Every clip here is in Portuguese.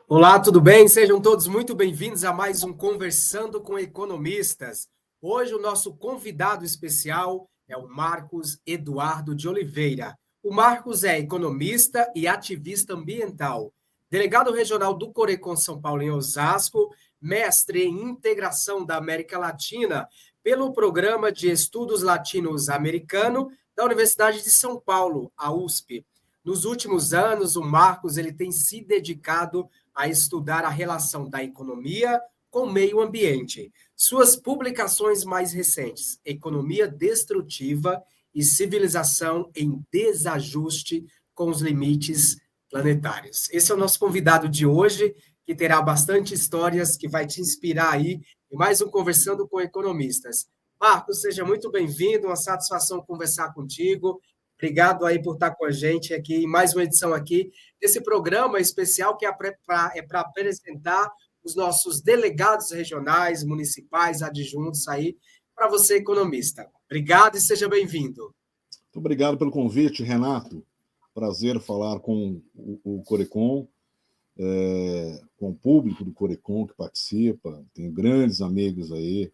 Olá, tudo bem? Sejam todos muito bem-vindos a mais um Conversando com Economistas. Hoje o nosso convidado especial é o Marcos Eduardo de Oliveira. O Marcos é economista e ativista ambiental, delegado regional do Corecon São Paulo em Osasco, mestre em integração da América Latina pelo Programa de Estudos Latinos-Americano da Universidade de São Paulo, a USP. Nos últimos anos, o Marcos ele tem se dedicado a estudar a relação da economia com o meio ambiente. Suas publicações mais recentes, Economia Destrutiva e Civilização em Desajuste com os Limites Planetários. Esse é o nosso convidado de hoje, que terá bastante histórias, que vai te inspirar aí em mais um Conversando com Economistas. Marcos, seja muito bem-vindo, uma satisfação conversar contigo. Obrigado aí por estar com a gente aqui em mais uma edição aqui desse programa especial que é para apresentar os nossos delegados regionais, municipais, adjuntos aí, para você, economista. Obrigado e seja bem-vindo. Muito obrigado pelo convite, Renato. Prazer falar com o Corecon, com o público do Corecon que participa. Tenho grandes amigos aí,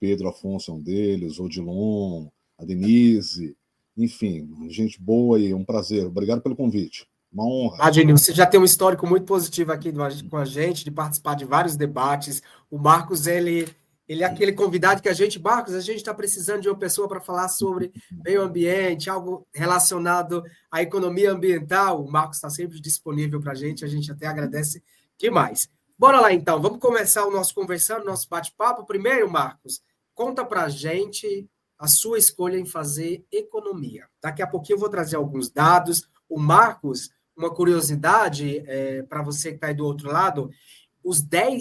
Pedro Afonso é um deles, Odilon, a Denise, enfim, gente boa e um prazer. Obrigado pelo convite. Uma honra. Adnil, você já tem um histórico muito positivo aqui com a gente, de participar de vários debates. O Marcos, ele é aquele convidado que Marcos, a gente está precisando de uma pessoa para falar sobre meio ambiente, algo relacionado à economia ambiental. O Marcos está sempre disponível para a gente até agradece demais. Bora lá, então, vamos começar o nosso conversando, nosso bate-papo. Primeiro, Marcos, conta para a gente a sua escolha em fazer economia. Daqui a pouquinho eu vou trazer alguns dados. O Marcos, uma curiosidade para você que está aí do outro lado,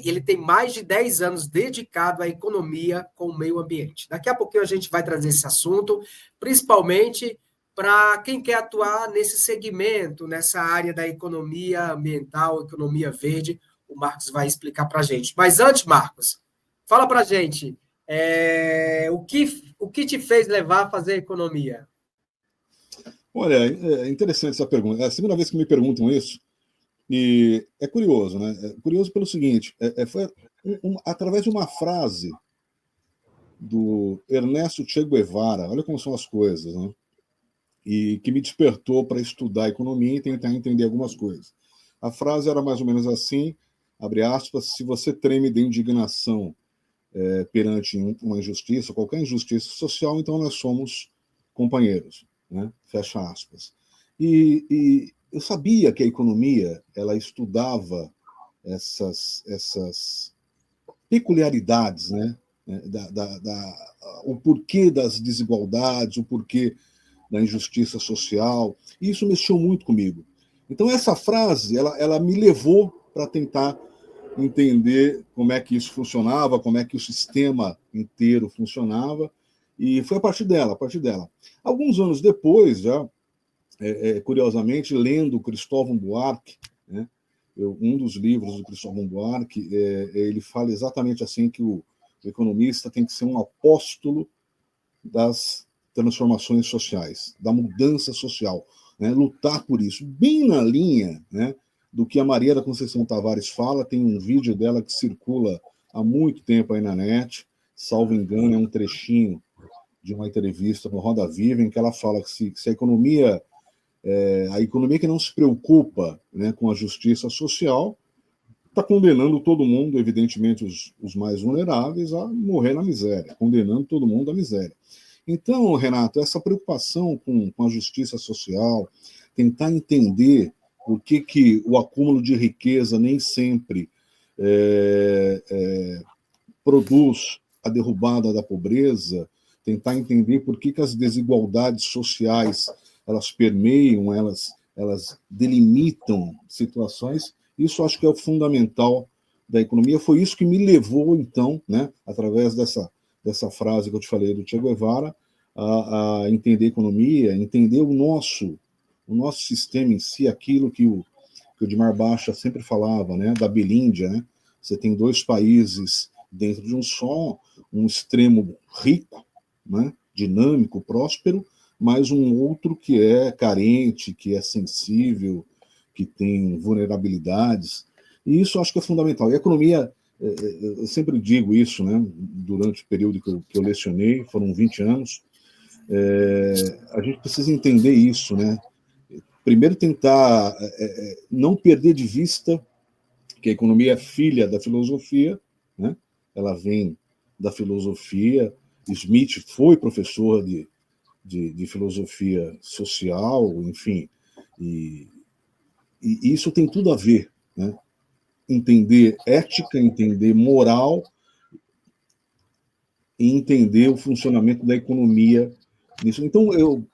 ele tem mais de 10 anos dedicado à economia com o meio ambiente. Daqui a pouquinho a gente vai trazer esse assunto, principalmente para quem quer atuar nesse segmento, nessa área da economia ambiental, economia verde. O Marcos vai explicar para a gente. Mas antes, Marcos, fala para a gente o que te fez levar a fazer economia? Olha, é interessante essa pergunta. É a segunda vez que me perguntam isso, e é curioso, né? É curioso pelo seguinte: foi através de uma frase do Ernesto Che Guevara, olha como são as coisas, né? E que me despertou para estudar economia e tentar entender algumas coisas. A frase era mais ou menos assim, abre aspas: se você treme de indignação perante uma injustiça, qualquer injustiça social, então nós somos companheiros, né? Fecha aspas. E eu sabia que a economia ela estudava essas peculiaridades, né? O porquê das desigualdades, o porquê da injustiça social. E isso mexeu muito comigo. Então essa frase ela me levou para tentar entender como é que isso funcionava, como é que o sistema inteiro funcionava, e foi a partir dela. Alguns anos depois, já curiosamente, lendo Cristóvão Buarque, né, um dos livros do Cristóvão Buarque, ele fala exatamente assim que o economista tem que ser um apóstolo das transformações sociais, da mudança social, né, lutar por isso, bem na linha, né, do que a Maria da Conceição Tavares fala. Tem um vídeo dela que circula há muito tempo aí na net, salvo engano, é um trechinho de uma entrevista com Roda Viva, em que ela fala que se a economia que não se preocupa, né, com a justiça social, está condenando todo mundo, evidentemente os mais vulneráveis, a morrer na miséria, condenando todo mundo à miséria. Então, Renato, essa preocupação com a justiça social, tentar entender por que o acúmulo de riqueza nem sempre produz a derrubada da pobreza, tentar entender por que as desigualdades sociais elas permeiam, elas delimitam situações. Isso acho que é o fundamental da economia. Foi isso que me levou, então, né, através dessa frase que eu te falei do Che Guevara, a entender economia, entender o nosso sistema em si, aquilo que o Dimar Baixa sempre falava, né, da Belíndia, né? Você tem dois países dentro de um só, um extremo rico, né, dinâmico, próspero, mas um outro que é carente, que é sensível, que tem vulnerabilidades. E isso eu acho que é fundamental. E a economia, eu sempre digo isso, né, durante o período que eu lecionei, foram 20 anos, a gente precisa entender isso, né? Primeiro tentar não perder de vista que a economia é filha da filosofia, né? Ela vem da filosofia. Smith foi professor de filosofia social, enfim, e, e isso tem tudo a ver, né? Entender ética, entender moral e entender o funcionamento da economia nisso. Então,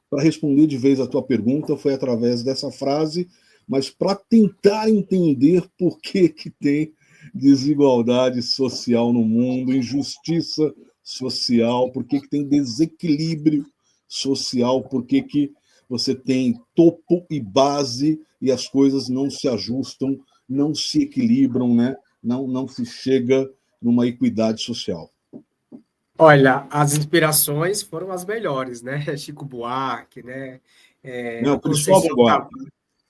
para responder de vez a tua pergunta, foi através dessa frase, mas para tentar entender por que tem desigualdade social no mundo, injustiça social, por que tem desequilíbrio social, por que você tem topo e base e as coisas não se ajustam, não se equilibram, né? Não se chega numa equidade social. Olha, as inspirações foram as melhores, né? Chico Buarque, né? A Não, Conceição Cristóvão Buarque.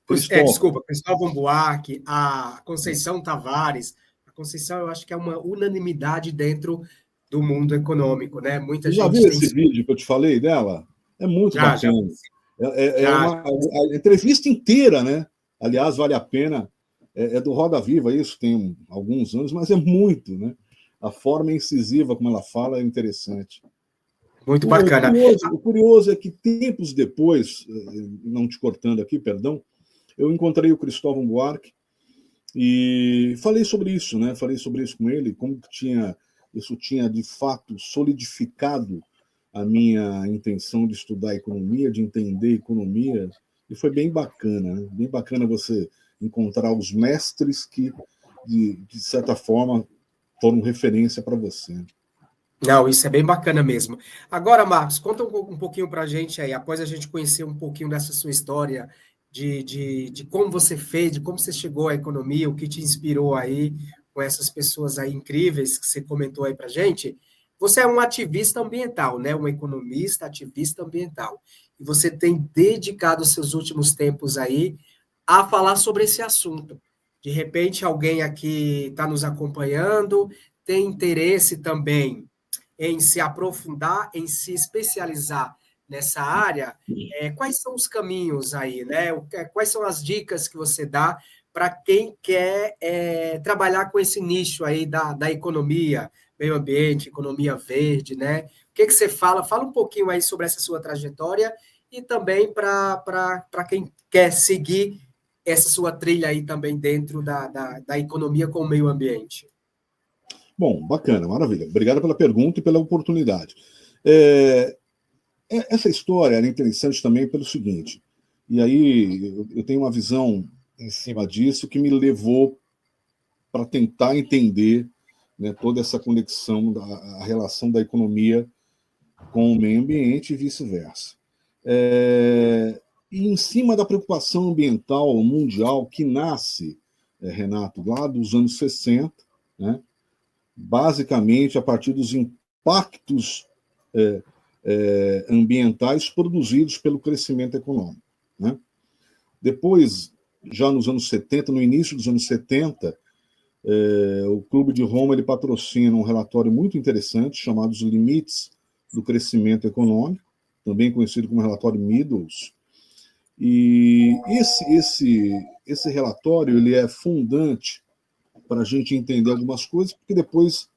Cristóvão. Desculpa, Cristóvão Buarque, a Conceição Tavares. A Conceição, eu acho que é uma unanimidade dentro do mundo econômico, né? Muita Você já gente viu tem esse vídeo que eu te falei dela? É muito já, bacana. É já, uma a entrevista inteira, né? Aliás, vale a pena. É do Roda Viva, isso tem alguns anos, mas é muito, né? A forma incisiva como ela fala é interessante. muito O bacana. curioso, o curioso é que tempos depois, não te cortando aqui, perdão, eu encontrei o Cristóvão Buarque e falei sobre isso, né? Falei sobre isso com ele, como que isso tinha de fato solidificado a minha intenção de estudar economia, de entender economia, e foi bem bacana, né? Bem bacana você encontrar os mestres que, de certa forma, foram referência para você. Não, isso é bem bacana mesmo. Agora, Marcos, conta um pouquinho para a gente aí, após a gente conhecer um pouquinho dessa sua história, de como você fez, de como você chegou à economia, o que te inspirou aí com essas pessoas aí incríveis que você comentou aí para a gente. Você é um ativista ambiental, né? Um economista, ativista ambiental. E você tem dedicado os seus últimos tempos aí a falar sobre esse assunto. De repente, alguém aqui está nos acompanhando, tem interesse também em se aprofundar, em se especializar nessa área, quais são os caminhos aí, né? Quais são as dicas que você dá para quem quer trabalhar com esse nicho aí da economia, meio ambiente, economia verde, né? O que você fala? Fala um pouquinho aí sobre essa sua trajetória e também para quem quer seguir essa sua trilha aí também dentro da economia com o meio ambiente. Bom, bacana, maravilha. Obrigado pela pergunta e pela oportunidade. É, essa história era interessante também pelo seguinte, e aí eu tenho uma visão em cima disso que me levou para tentar entender, né, toda essa conexão, a relação da economia com o meio ambiente e vice-versa. E em cima da preocupação ambiental mundial que nasce, Renato, lá dos anos 60, né, basicamente a partir dos impactos ambientais produzidos pelo crescimento econômico, né? Depois, já nos anos 70, no início dos anos 70, o Clube de Roma ele patrocina um relatório muito interessante chamado Os Limites do Crescimento Econômico, também conhecido como relatório Meadows. E esse relatório ele é fundante para a gente entender algumas coisas, porque depois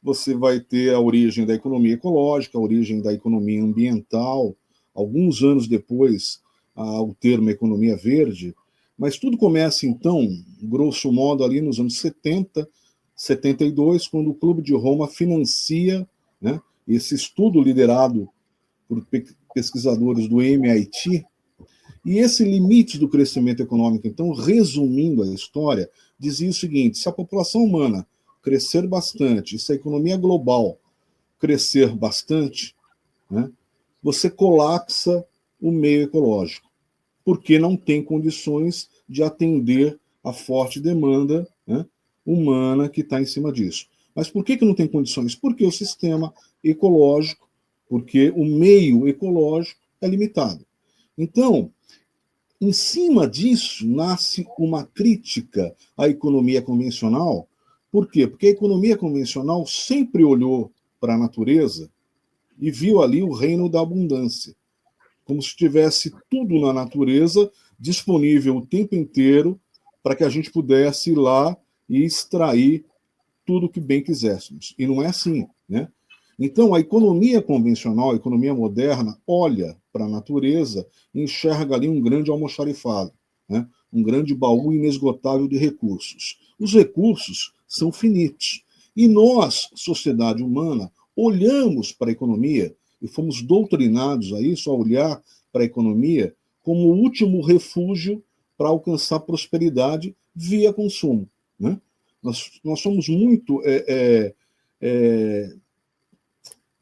você vai ter a origem da economia ecológica, a origem da economia ambiental, alguns anos depois, o termo economia verde, mas tudo começa, então, grosso modo, ali nos anos 70, 72, quando o Clube de Roma financia, né, esse estudo liderado por pesquisadores do MIT, e esse limite do crescimento econômico, então, resumindo a história, dizia o seguinte: se a população humana crescer bastante, se a economia global crescer bastante, né, você colapsa o meio ecológico, porque não tem condições de atender a forte demanda, né, humana que está em cima disso. Mas por que não tem condições? Porque o sistema ecológico, porque o meio ecológico é limitado. Então, em cima disso, nasce uma crítica à economia convencional. Por quê? Porque a economia convencional sempre olhou para a natureza e viu ali o reino da abundância, como se tivesse tudo na natureza disponível o tempo inteiro para que a gente pudesse ir lá e extrair tudo o que bem quiséssemos. E não é assim, né? Então, a economia convencional, a economia moderna, olha para a natureza e enxerga ali um grande almoxarifado, né? Um grande baú inesgotável de recursos. Os recursos são finitos. E nós, sociedade humana, olhamos para a economia e fomos doutrinados a isso, a olhar para a economia como o último refúgio para alcançar prosperidade via consumo, né? Nós somos muito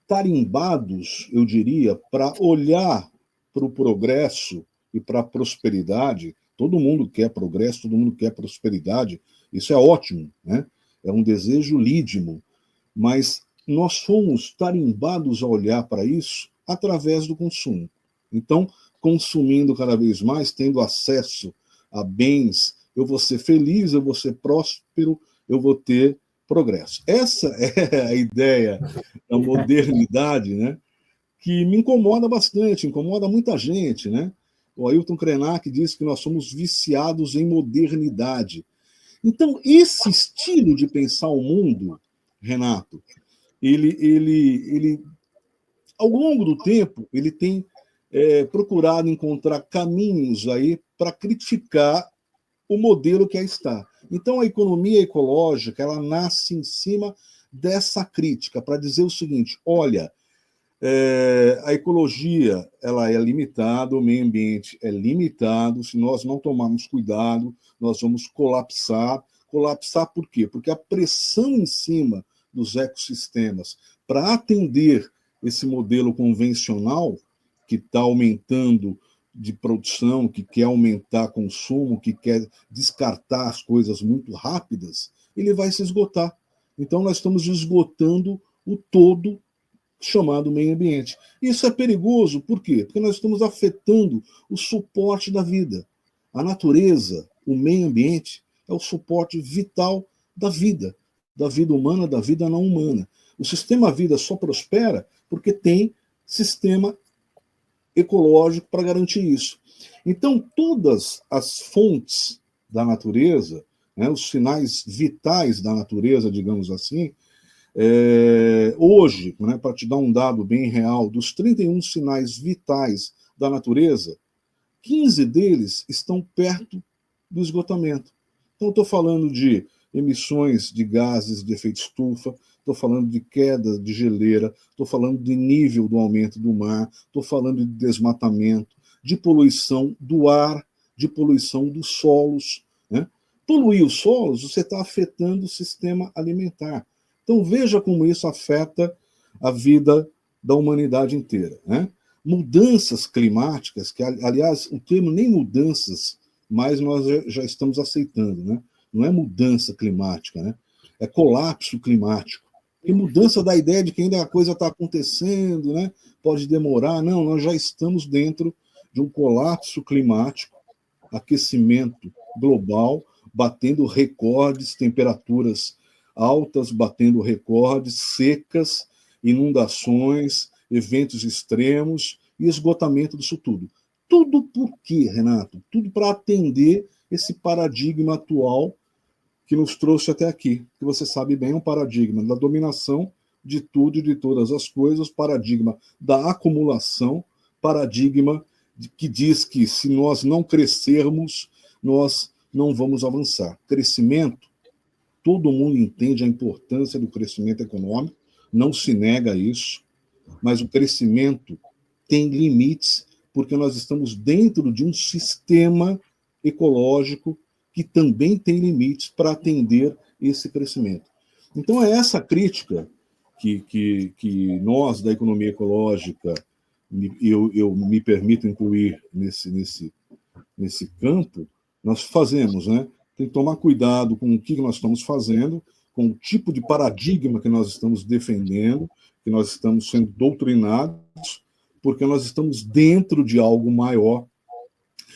tarimbados, eu diria, para olhar para o progresso e para a prosperidade. Todo mundo quer progresso, todo mundo quer prosperidade. Isso é ótimo, né? É um desejo lídimo. Mas nós fomos tarimbados a olhar para isso através do consumo. Então, consumindo cada vez mais, tendo acesso a bens, eu vou ser feliz, eu vou ser próspero, eu vou ter progresso. Essa é a ideia da modernidade, né? Que me incomoda bastante, incomoda muita gente, né? O Ailton Krenak diz que nós somos viciados em modernidade. Então, esse estilo de pensar o mundo, Renato, ele ao longo do tempo, ele tem procurado encontrar caminhos aí para criticar o modelo que aí está. Então, a economia ecológica, ela nasce em cima dessa crítica, para dizer o seguinte, olha, a ecologia ela é limitada, o meio ambiente é limitado, se nós não tomarmos cuidado, nós vamos colapsar. Colapsar por quê? Porque a pressão em cima dos ecossistemas para atender esse modelo convencional, que está aumentando de produção, que quer aumentar consumo, que quer descartar as coisas muito rápidas, ele vai se esgotar. Então, nós estamos esgotando o todo chamado meio ambiente. Isso é perigoso, por quê? Porque nós estamos afetando o suporte da vida. A natureza, o meio ambiente, é o suporte vital da vida humana, da vida não humana. O sistema vida só prospera porque tem sistema ecológico para garantir isso. Então, todas as fontes da natureza, né, os sinais vitais da natureza, digamos assim, hoje, né, para te dar um dado bem real, dos 31 sinais vitais da natureza, 15 deles estão perto do esgotamento. Então, estou falando de emissões de gases de efeito estufa, estou falando de queda de geleira, estou falando de nível do aumento do mar, estou falando de desmatamento, de poluição do ar, de poluição dos solos, né? Poluir os solos, você está afetando o sistema alimentar. Então, veja como isso afeta a vida da humanidade inteira, né? Mudanças climáticas, que, aliás, o termo nem mudanças, mas nós já estamos aceitando, né? Não é mudança climática, né? É colapso climático. E mudança da ideia de que ainda a coisa está acontecendo, né? Pode demorar. Não, nós já estamos dentro de um colapso climático, aquecimento global, batendo recordes, temperaturas altas, batendo recordes, secas, inundações, eventos extremos e esgotamento disso tudo. Tudo por quê, Renato? Tudo para atender esse paradigma atual que nos trouxe até aqui, que você sabe bem, é um paradigma da dominação de tudo e de todas as coisas, paradigma da acumulação, paradigma que diz que se nós não crescermos, nós não vamos avançar. Crescimento, todo mundo entende a importância do crescimento econômico, não se nega isso, mas o crescimento tem limites, porque nós estamos dentro de um sistema ecológico que também tem limites para atender esse crescimento. Então, é essa crítica que nós, da economia ecológica, eu me permito incluir nesse campo, nós fazemos, né? Tem que tomar cuidado com o que nós estamos fazendo, com o tipo de paradigma que nós estamos defendendo, que nós estamos sendo doutrinados, porque nós estamos dentro de algo maior,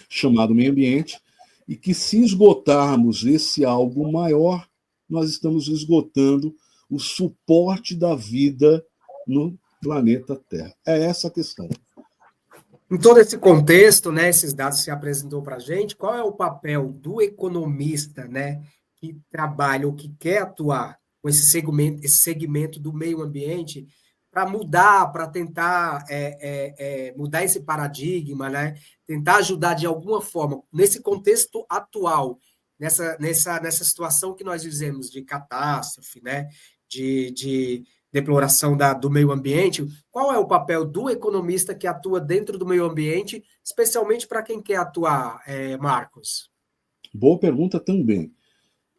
chamado meio ambiente, e que se esgotarmos esse algo maior, nós estamos esgotando o suporte da vida no planeta Terra. É essa a questão. Em todo esse contexto, né, esses dados que você apresentou para a gente, qual é o papel do economista, né, que trabalha ou que quer atuar com esse segmento do meio ambiente para mudar, para tentar mudar esse paradigma, né, tentar ajudar de alguma forma, nesse contexto atual, nessa situação que nós vivemos de catástrofe, né, de deploração do meio ambiente, qual é o papel do economista que atua dentro do meio ambiente, especialmente para quem quer atuar, Marcos? Boa pergunta também.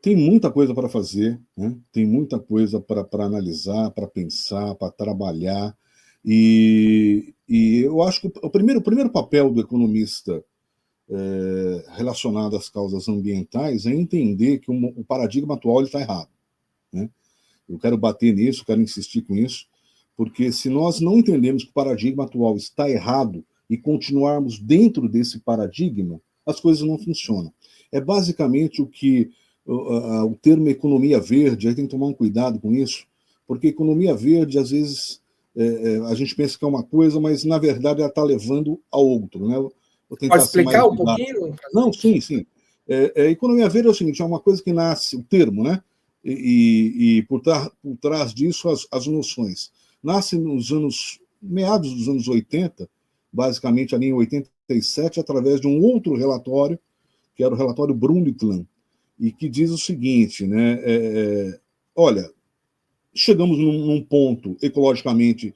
Tem muita coisa para fazer, né? Tem muita coisa para analisar, para pensar, para trabalhar. E eu acho que o primeiro papel do economista relacionado às causas ambientais é entender que o paradigma atual está errado. Né? Eu quero bater nisso, quero insistir com isso, porque se nós não entendemos que o paradigma atual está errado e continuarmos dentro desse paradigma, as coisas não funcionam. É basicamente o que o termo economia verde, aí tem que tomar um cuidado com isso, porque economia verde, às vezes, a gente pensa que é uma coisa, mas na verdade ela está levando a outro. Né? Vou tentar Pode ser mais explicar um didático. pouquinho? Não, sim, sim. Economia verde é o seguinte, é uma coisa que nasce, o termo, né? E por trás disso as noções. Nasce nos meados dos anos 80, basicamente ali em 87, através de um outro relatório, que era o relatório Brundtland, e que diz o seguinte, né? Olha, chegamos num ponto ecologicamente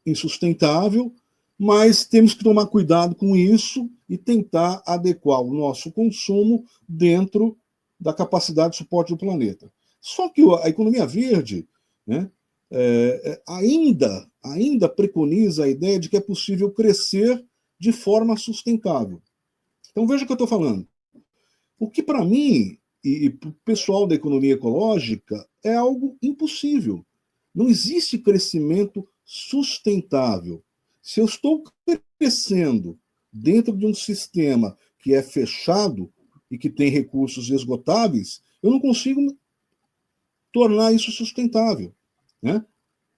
insustentável, mas temos que tomar cuidado com isso e tentar adequar o nosso consumo dentro da capacidade de suporte do planeta. Só que a economia verde, né, ainda preconiza a ideia de que é possível crescer de forma sustentável. Então veja o que eu estou falando. O que para mim e para o pessoal da economia ecológica é algo impossível. Não existe crescimento sustentável. Se eu estou crescendo dentro de um sistema que é fechado e que tem recursos esgotáveis, eu não consigo tornar isso sustentável. Né?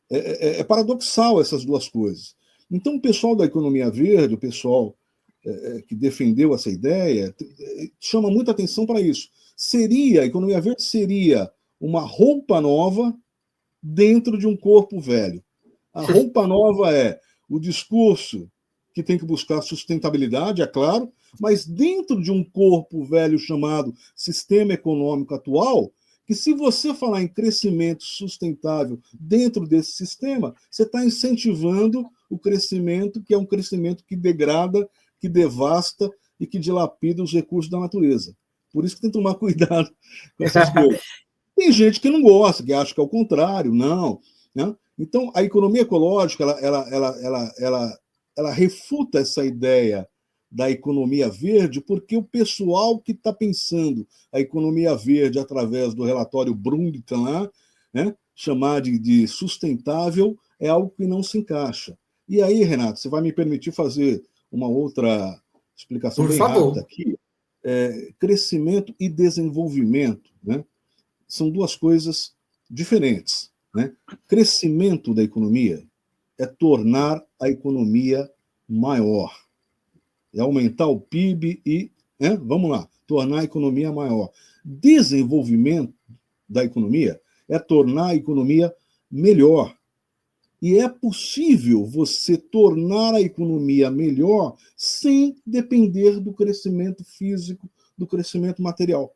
É paradoxal essas duas coisas. Então, o pessoal da economia verde, o pessoal que defendeu essa ideia, chama muita atenção para isso. A economia verde seria uma roupa nova dentro de um corpo velho. A roupa nova é o discurso que tem que buscar sustentabilidade, é claro, mas dentro de um corpo velho chamado sistema econômico atual, que se você falar em crescimento sustentável dentro desse sistema, você está incentivando o crescimento, que é um crescimento que degrada, que devasta e que dilapida os recursos da natureza. Por isso que tem que tomar cuidado com essas coisas. Tem gente que não gosta, que acha que é o contrário, não. Né? Então, a economia ecológica, ela refuta essa ideia da economia verde, porque o pessoal que está pensando a economia verde através do relatório Brundtland lá, né, chamar de sustentável, é algo que não se encaixa. E aí, Renato, você vai me permitir fazer uma outra explicação Por bem favor. rápida aqui? Crescimento e desenvolvimento, né? São duas coisas diferentes. Né? Crescimento da economia é tornar a economia maior, é aumentar o PIB e, vamos lá, tornar a economia maior. Desenvolvimento da economia é tornar a economia melhor. E é possível você tornar a economia melhor sem depender do crescimento físico, do crescimento material.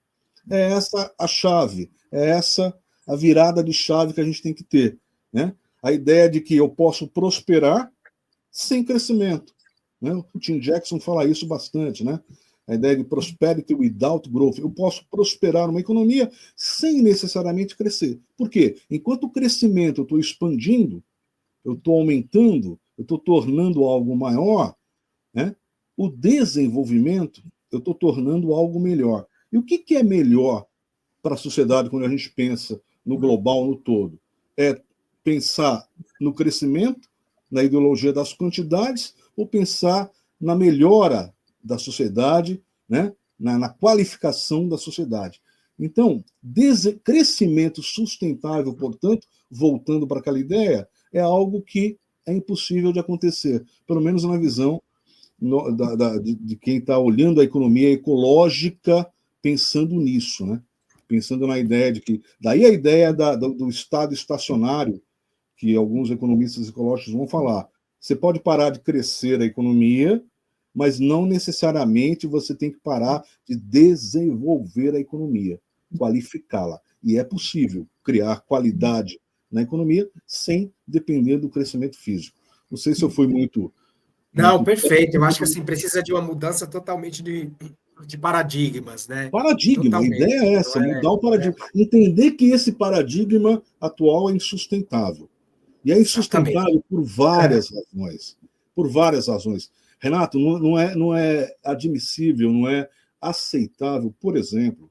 É essa a chave, é essa a virada de chave que a gente tem que ter. Né? A ideia de que eu posso prosperar sem crescimento. Né? O Tim Jackson fala isso bastante. Né? A ideia de prosperity without growth. Eu posso prosperar numa economia sem necessariamente crescer. Por quê? Enquanto o crescimento eu estou expandindo, eu estou aumentando, eu estou tornando algo maior, né? O desenvolvimento eu estou tornando algo melhor. E o que é melhor para a sociedade quando a gente pensa no global, no todo? É pensar no crescimento, na ideologia das quantidades, ou pensar na melhora da sociedade, né? Na qualificação da sociedade. Então, crescimento sustentável, portanto, voltando para aquela ideia, é algo que é impossível de acontecer, pelo menos na visão de quem está olhando a economia ecológica pensando nisso, né? Pensando na ideia de que... Daí a ideia do estado estacionário, que alguns economistas ecológicos vão falar. Você pode parar de crescer a economia, mas não necessariamente você tem que parar de desenvolver a economia, qualificá-la. E é possível criar qualidade na economia sem depender do crescimento físico. Não sei se eu fui muito... Não, perfeito. Eu acho que assim, precisa de uma mudança totalmente de paradigmas, né? Paradigma, a Totalmente. ideia é essa, mudar o paradigma. Entender que esse paradigma atual é insustentável. E é Exatamente. insustentável por várias razões. Por várias razões. Renato, não é admissível, não é aceitável, por exemplo,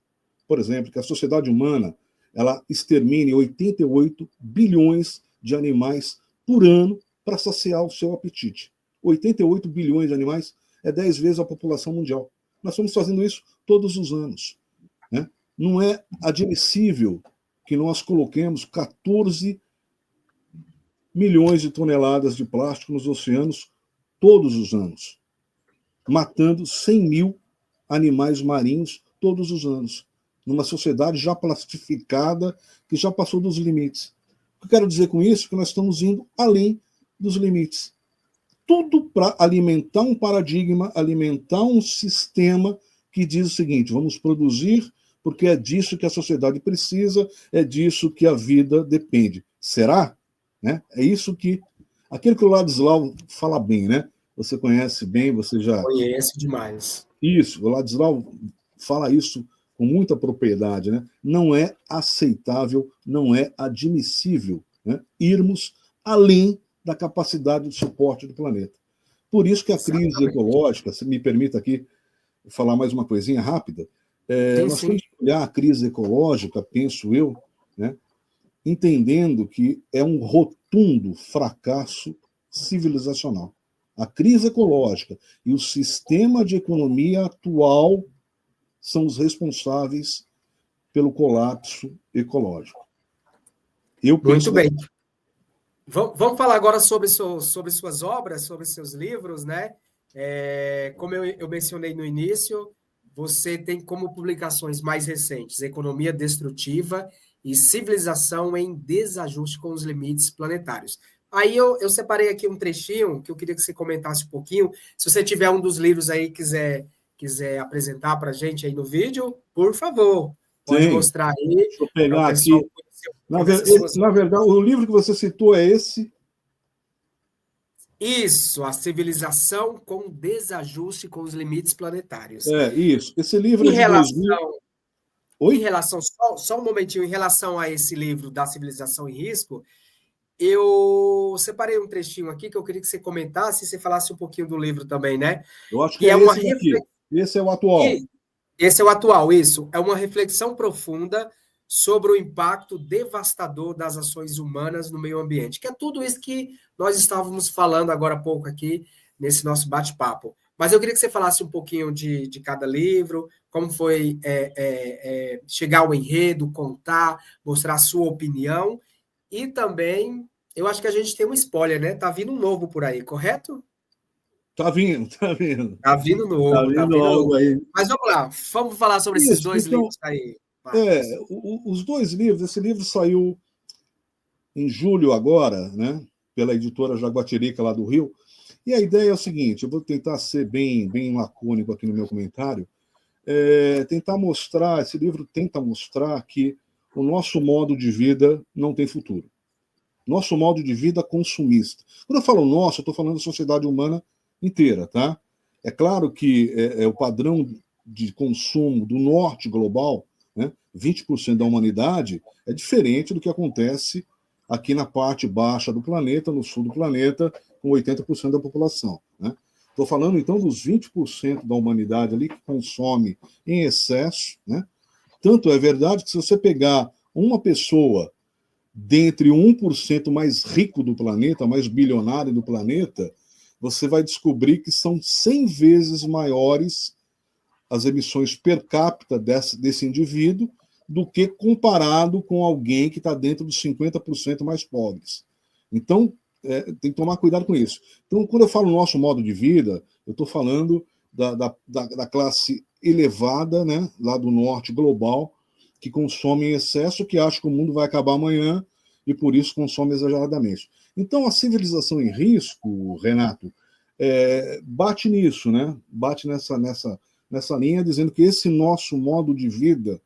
que a sociedade humana ela extermine 88 bilhões de animais por ano para saciar o seu apetite. 88 bilhões de animais é 10 vezes a população mundial. Nós estamos fazendo isso todos os anos. Né? Não é admissível que nós coloquemos 14 milhões de toneladas de plástico nos oceanos todos os anos, matando 100 mil animais marinhos todos os anos, numa sociedade já plastificada, que já passou dos limites. O que eu quero dizer com isso é que nós estamos indo além dos limites. Tudo para alimentar um paradigma, alimentar um sistema que diz o seguinte: vamos produzir porque é disso que a sociedade precisa, é disso que a vida depende. Será? Né? É isso que... Aquilo que o Ladislau fala bem, né? Você conhece bem, você já... Conheço demais. Isso, o Ladislau fala isso com muita propriedade, né? Não é aceitável, não é admissível, né, irmos além da capacidade de suporte do planeta. Por isso que a crise ecológica, se me permita aqui falar mais uma coisinha rápida, nós temos que olhar a crise ecológica, penso eu, né, entendendo que é um rotundo fracasso civilizacional. A crise ecológica e o sistema de economia atual são os responsáveis pelo colapso ecológico. Eu penso... Muito bem. Vamos falar agora sobre suas obras, sobre seus livros, né? Como eu mencionei no início, você tem como publicações mais recentes Economia Destrutiva e Civilização em Desajuste com os Limites Planetários. Aí eu separei aqui um trechinho que eu queria que você comentasse um pouquinho. Se você tiver um dos livros aí quiser apresentar para a gente aí no vídeo, por favor, pode Sim. mostrar aí Deixa eu pegar para o pessoal aqui. conhecer Na verdade, o livro que você citou é esse. Isso, a civilização com desajuste com os limites planetários. É, isso. Esse livro Em é de 2000. Oi? relação só um momentinho, em relação a esse livro da Civilização em Risco, eu separei um trechinho aqui que eu queria que você comentasse e você falasse um pouquinho do livro também, né? Eu acho que E é é uma esse daqui. Esse é o atual. Esse é o atual, isso. É uma reflexão profunda sobre o impacto devastador das ações humanas no meio ambiente, que é tudo isso que nós estávamos falando agora há pouco aqui nesse nosso bate-papo. Mas eu queria que você falasse um pouquinho de cada livro, como foi chegar ao enredo, contar, mostrar a sua opinião, e também, eu acho que a gente tem um spoiler, né? Tá vindo um novo por aí, correto? Tá vindo, tá vindo. Tá vindo Tá novo, tá vindo vindo algo novo. aí. Mas vamos lá, vamos falar sobre esses Isso, dois então, livros aí, Marcos. os dois livros, esse livro saiu em julho agora, né, pela editora Jaguatirica, lá do Rio, e a ideia é o seguinte, eu vou tentar ser bem lacônico aqui no meu comentário, tentar mostrar, esse livro tenta mostrar que o nosso modo de vida não tem futuro. Nosso modo de vida consumista. Quando eu falo nosso, eu estou falando da sociedade humana inteira, tá? É claro que o padrão de consumo do norte global, né, 20% da humanidade, é diferente do que acontece aqui na parte baixa do planeta, no sul do planeta, com 80% da população. Né? Estou falando, então, dos 20% da humanidade ali que consome em excesso. Né? Tanto é verdade que se você pegar uma pessoa dentre o 1% mais rico do planeta, mais bilionário do planeta, você vai descobrir que são 100 vezes maiores as emissões per capita desse indivíduo do que comparado com alguém que está dentro dos 50% mais pobres. Então, tem que tomar cuidado com isso. Então, quando eu falo nosso modo de vida, eu estou falando da classe elevada, né, lá do norte global, que consome em excesso, que acha que o mundo vai acabar amanhã e por isso consome exageradamente. Então, a civilização em risco, Renato, bate nisso, né? Bate nessa linha, dizendo que esse nosso modo de vida,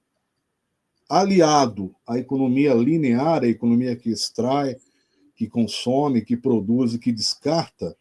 aliado à economia linear, a economia que extrai, que consome, que produz e que descarta,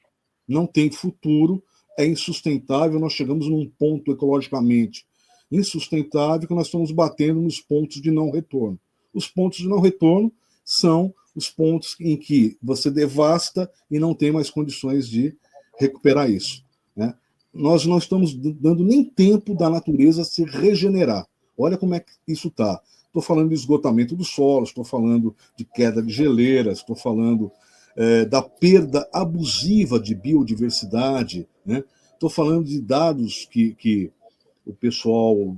não tem futuro, é insustentável, nós chegamos num ponto ecologicamente insustentável que nós estamos batendo nos pontos de não retorno. Os pontos de não retorno são os pontos em que você devasta e não tem mais condições de recuperar isso, né? Nós não estamos dando nem tempo da natureza se regenerar. Olha como é que isso está. Estou falando de esgotamento dos solos, estou falando de queda de geleiras, estou falando da perda abusiva de biodiversidade, né? Estou falando de dados que o pessoal,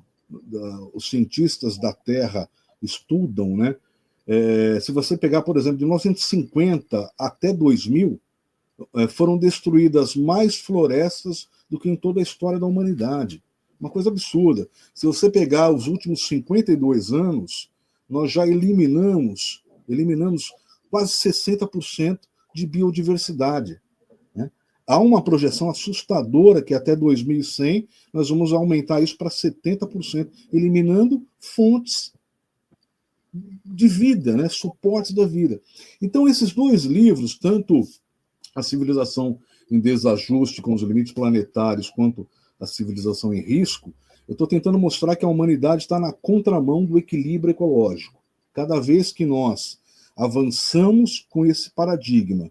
os cientistas da Terra estudam, né? Se você pegar, por exemplo, de 1950 até 2000, foram destruídas mais florestas do que em toda a história da humanidade. Uma coisa absurda. Se você pegar os últimos 52 anos, nós já eliminamos quase 60% de biodiversidade, né? Há uma projeção assustadora que até 2100 nós vamos aumentar isso para 70%, eliminando fontes de vida, né? Suportes da vida. Então, esses dois livros, tanto A Civilização em Desajuste com os Limites Planetários, quanto A Civilização em Risco, eu estou tentando mostrar que a humanidade está na contramão do equilíbrio ecológico. Cada vez que nós avançamos com esse paradigma,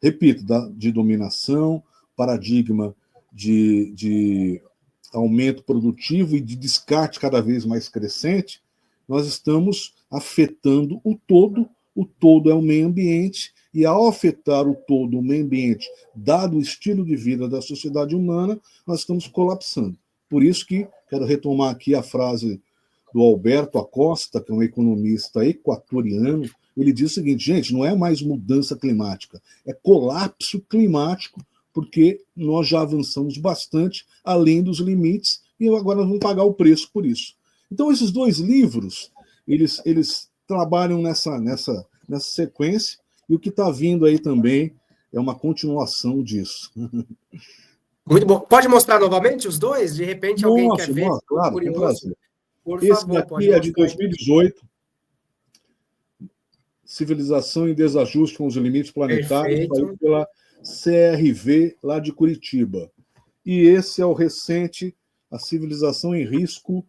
repito, de dominação, paradigma de aumento produtivo e de descarte cada vez mais crescente, nós estamos afetando o todo é o meio ambiente, e ao afetar o todo, o meio ambiente, dado o estilo de vida da sociedade humana, nós estamos colapsando. Por isso que quero retomar aqui a frase do Alberto Acosta, que é um economista equatoriano. Ele diz o seguinte: gente, não é mais mudança climática, é colapso climático, porque nós já avançamos bastante além dos limites e agora nós vamos pagar o preço por isso. Então, esses dois livros, eles trabalham nessa sequência, e o que está vindo aí também é uma continuação disso. Muito bom. Pode mostrar novamente os dois? De repente alguém quer ver, claro, curioso. com prazer. Por Esse favor, daqui pode é de mostrar. 2018, Civilização em Desajuste com os Limites Planetários, saiu pela CRV, lá de Curitiba. E esse é o recente, A Civilização em Risco,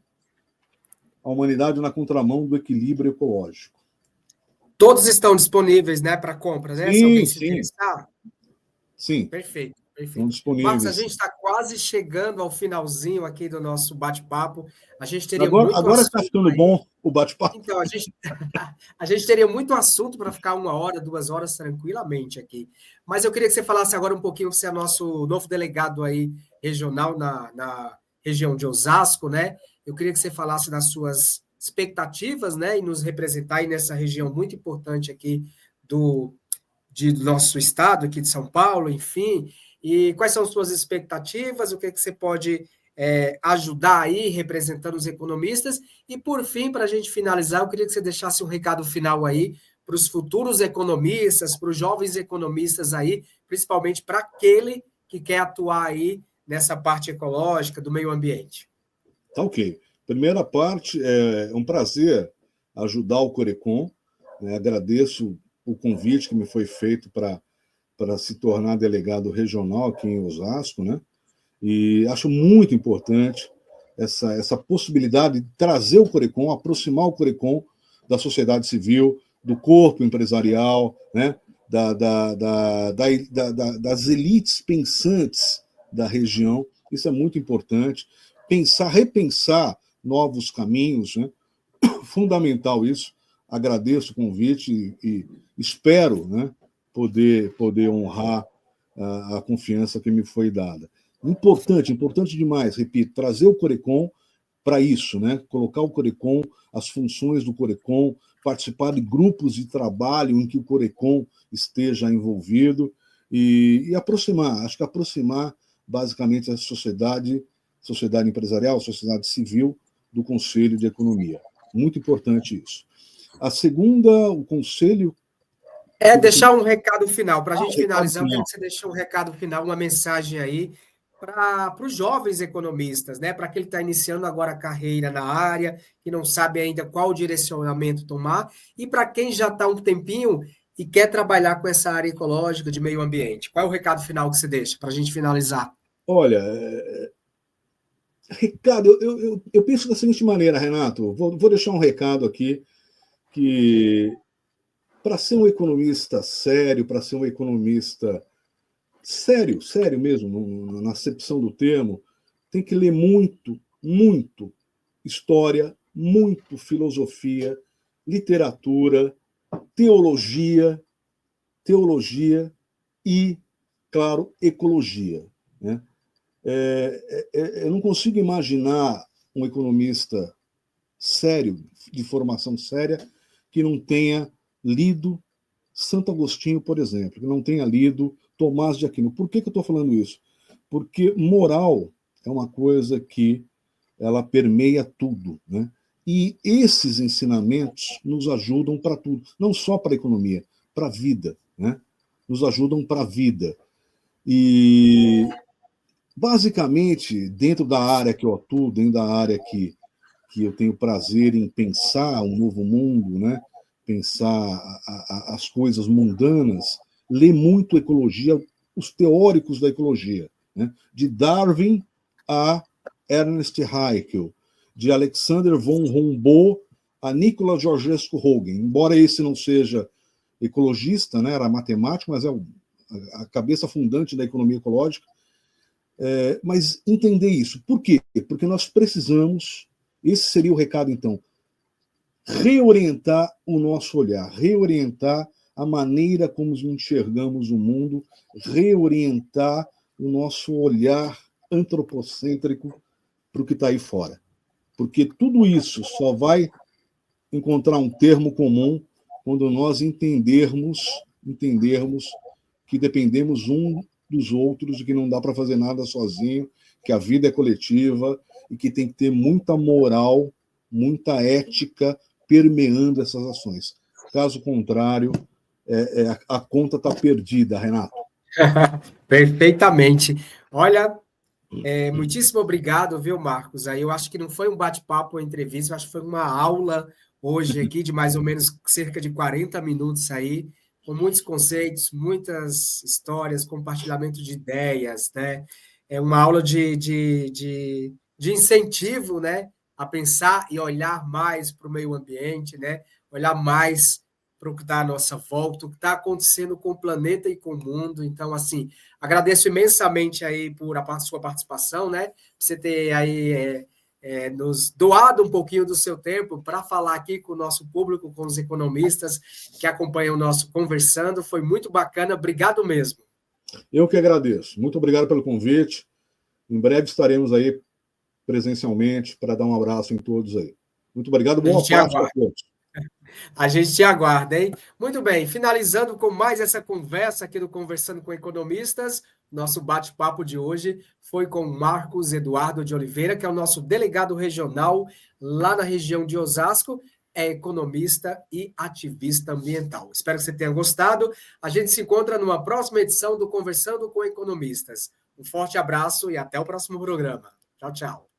a Humanidade na Contramão do Equilíbrio Ecológico. Todos estão disponíveis, né, para compra, né? Se alguém se interessar. Sim. Perfeito. Estão disponíveis. Marcos, a gente está quase chegando ao finalzinho aqui do nosso bate-papo. A gente teria agora está ficando bom o bate-papo. Então, a gente teria muito assunto para ficar 1 hora, 2 horas tranquilamente aqui. Mas eu queria que você falasse agora um pouquinho, você é nosso novo delegado aí regional na região de Osasco, né? Eu queria que você falasse das suas expectativas, né? E nos representar aí nessa região muito importante aqui do nosso estado, aqui de São Paulo, enfim. E quais são as suas expectativas? O que você pode ajudar aí, representando os economistas? E, por fim, para a gente finalizar, eu queria que você deixasse um recado final aí para os futuros economistas, para os jovens economistas aí, principalmente para aquele que quer atuar aí nessa parte ecológica, do meio ambiente. Tá ok. Primeira parte, é um prazer ajudar o Corecon, né? Agradeço o convite que me foi feito para se tornar delegado regional aqui em Osasco, né? E acho muito importante essa possibilidade de trazer o Corecon, aproximar o Corecon da sociedade civil, do corpo empresarial, né? Das elites pensantes da região. Isso é muito importante. Repensar novos caminhos, né? Fundamental isso. Agradeço o convite e espero, né, poder honrar a confiança que me foi dada. Importante demais, repito, trazer o Corecon para isso, né? Colocar o Corecon, as funções do Corecon, participar de grupos de trabalho em que o Corecon esteja envolvido e aproximar, acho que aproximar basicamente a sociedade empresarial, sociedade civil do Conselho de Economia. Muito importante isso. A segunda, o Conselho... Deixar um recado final, para a gente finalizar, eu quero final. que você deixe um recado final, uma mensagem aí para os jovens economistas, né? Para quem está iniciando agora a carreira na área, que não sabe ainda qual direcionamento tomar, e para quem já está um tempinho e quer trabalhar com essa área ecológica de meio ambiente. Qual é o recado final que você deixa para a gente finalizar? Olha, recado, eu penso da seguinte maneira, Renato, vou deixar um recado aqui, que para ser um economista sério, para ser um economista sério mesmo, na acepção do termo, tem que ler muito história, muito filosofia, literatura, teologia e, claro, ecologia, né? Eu não consigo imaginar um economista sério, de formação séria, que não tenha lido Santo Agostinho, por exemplo, que não tenha lido Tomás de Aquino. Por que eu estou falando isso? Porque moral é uma coisa que ela permeia tudo, né? E esses ensinamentos nos ajudam para tudo, não só para a economia, para a vida, né? Nos ajudam para a vida. E, basicamente, dentro da área que eu atuo, dentro da área que eu tenho prazer em pensar um novo mundo, né? Pensar as coisas mundanas, ler muito ecologia, os teóricos da ecologia, né? De Darwin a Ernest Haeckel, de Alexander von Humboldt a Nicolas Georgescu-Roegen. Embora esse não seja ecologista, né? Era matemático, mas é a cabeça fundante da economia ecológica. Mas entender isso. Por quê? Porque nós precisamos, esse seria o recado então, reorientar o nosso olhar, reorientar a maneira como enxergamos o mundo, reorientar o nosso olhar antropocêntrico para o que está aí fora. Porque tudo isso só vai encontrar um termo comum quando nós entendermos que dependemos um dos outros e que não dá para fazer nada sozinho, que a vida é coletiva e que tem que ter muita moral, muita ética permeando essas ações. Caso contrário, a conta está perdida, Renato. Perfeitamente. Olha, muitíssimo obrigado, viu, Marcos? Aí eu acho que não foi um bate-papo ou entrevista, eu acho que foi uma aula hoje aqui de mais ou menos cerca de 40 minutos aí, com muitos conceitos, muitas histórias, compartilhamento de ideias, né? É uma aula de incentivo, né? A pensar e olhar mais para o meio ambiente, né? Olhar mais para o que está à nossa volta, o que está acontecendo com o planeta e com o mundo. Então, assim, agradeço imensamente aí por a sua participação, né? Você ter aí nos doado um pouquinho do seu tempo para falar aqui com o nosso público, com os economistas que acompanham o nosso Conversando. Foi muito bacana. Obrigado mesmo. Eu que agradeço. Muito obrigado pelo convite. Em breve estaremos aí presencialmente para dar um abraço em todos aí. Muito obrigado. Boa Páscoa a todos. A gente te aguarda, hein? Muito bem, finalizando com mais essa conversa aqui do Conversando com Economistas, nosso bate-papo de hoje foi com Marcos Eduardo de Oliveira, que é o nosso delegado regional lá na região de Osasco, é economista e ativista ambiental. Espero que você tenha gostado. A gente se encontra numa próxima edição do Conversando com Economistas. Um forte abraço e até o próximo programa. Tchau, tchau.